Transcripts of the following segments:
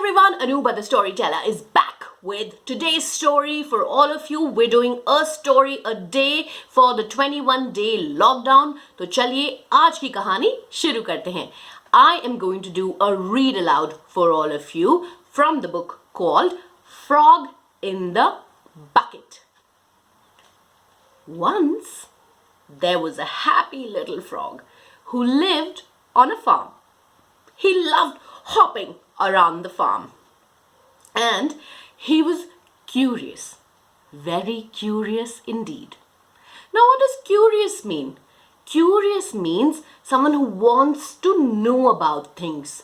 everyone, Anubha the Storyteller is back with today's story for all of you. We're doing a story a day for the 21-day lockdown. तो चलिए आज की कहानी शुरू करते हैं. I am going to do a read aloud for all of you from the book called Frog in the Bucket. Once there was a happy little frog who lived on a farm. He loved hopping around the farm and he was curious, very curious indeed. Now, what does curious mean? Curious means someone who wants to know about things.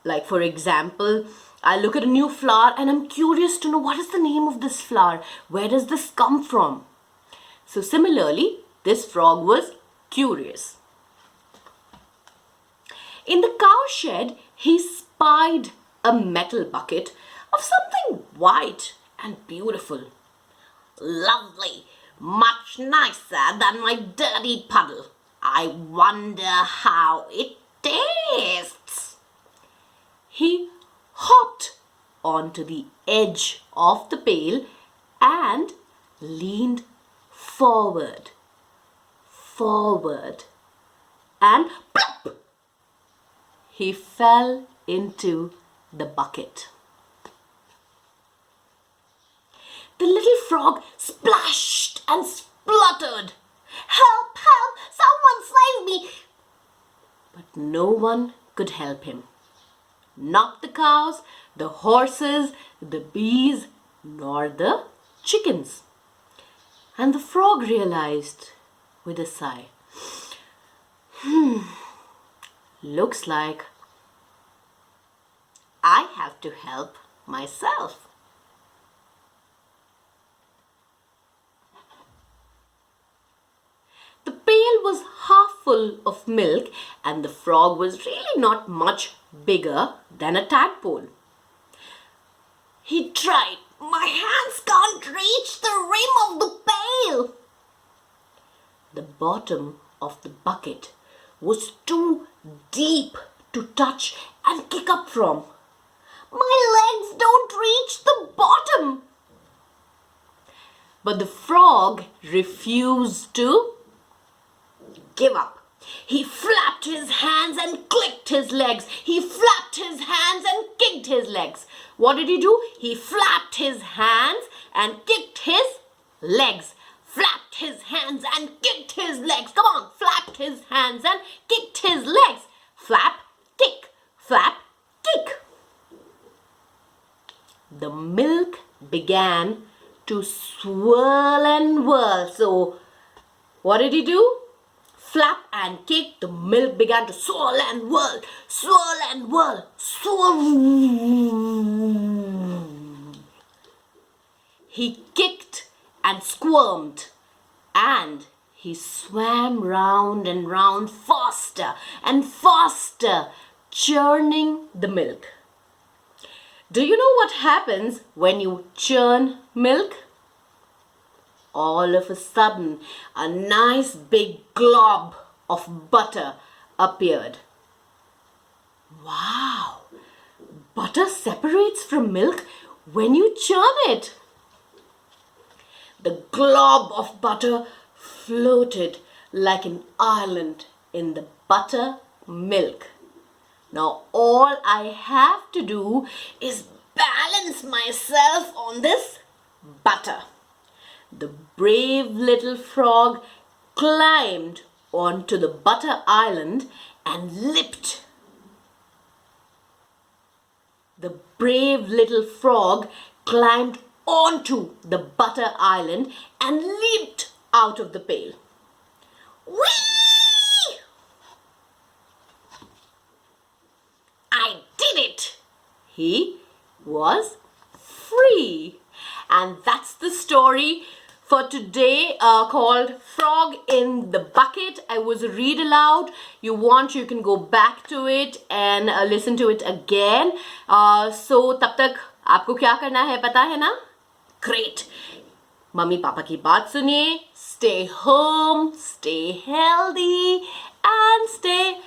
Like, for example, I look at a new flower and I'm curious to know what is the name of this flower? Where does this come from? So similarly, this frog was curious. In the cow shed, he spied a metal bucket of something white and beautiful. Lovely, much nicer than my dirty puddle. I wonder how it tastes. He hopped onto the edge of the pail and leaned forward, and plop! He fell into the bucket. The little frog splashed and spluttered. Help, help, someone save me! But no one could help him. Not the cows, the horses, the bees, nor the chickens. And the frog realized with a sigh, looks like I have to help myself. The pail was half full of milk and the frog was really not much bigger than a tadpole. He tried. My hands can't reach the rim of the pail. The bottom of the bucket was too deep to touch and kick up from. My legs don't reach the bottom. But the frog refused to give up. He flapped his hands and clicked his legs. He flapped his hands and kicked his legs. What did he do? He flapped his hands and kicked his legs. Flapped his hands and kicked his legs. Come on, flapped his hands and kicked his legs. Flap, kick, flap, kick. The milk began to swirl and whirl. So, what did he do? Flap and kick, the milk began to swirl and whirl, swirl and whirl, swirl. He kicked and squirmed and he swam round and round faster and faster, churning the milk. Do you know what happens when you churn milk? All of a sudden, a nice big glob of butter appeared. Wow! Butter separates from milk when you churn it. The glob of butter floated like an island in the buttermilk. Now all I have to do is balance myself on this butter. The brave little frog climbed onto the butter island and leaped. The brave little frog climbed onto the butter island and leaped out of the pail. Whee! I did it! He was free. And that's the story for today called Frog in the Bucket. I was read aloud. You want, you can go back to it and listen to it again. So तब तक आपको क्या करना है पता है ना? Great. Mummy papa की बात सुनिए. Stay home, stay healthy and stay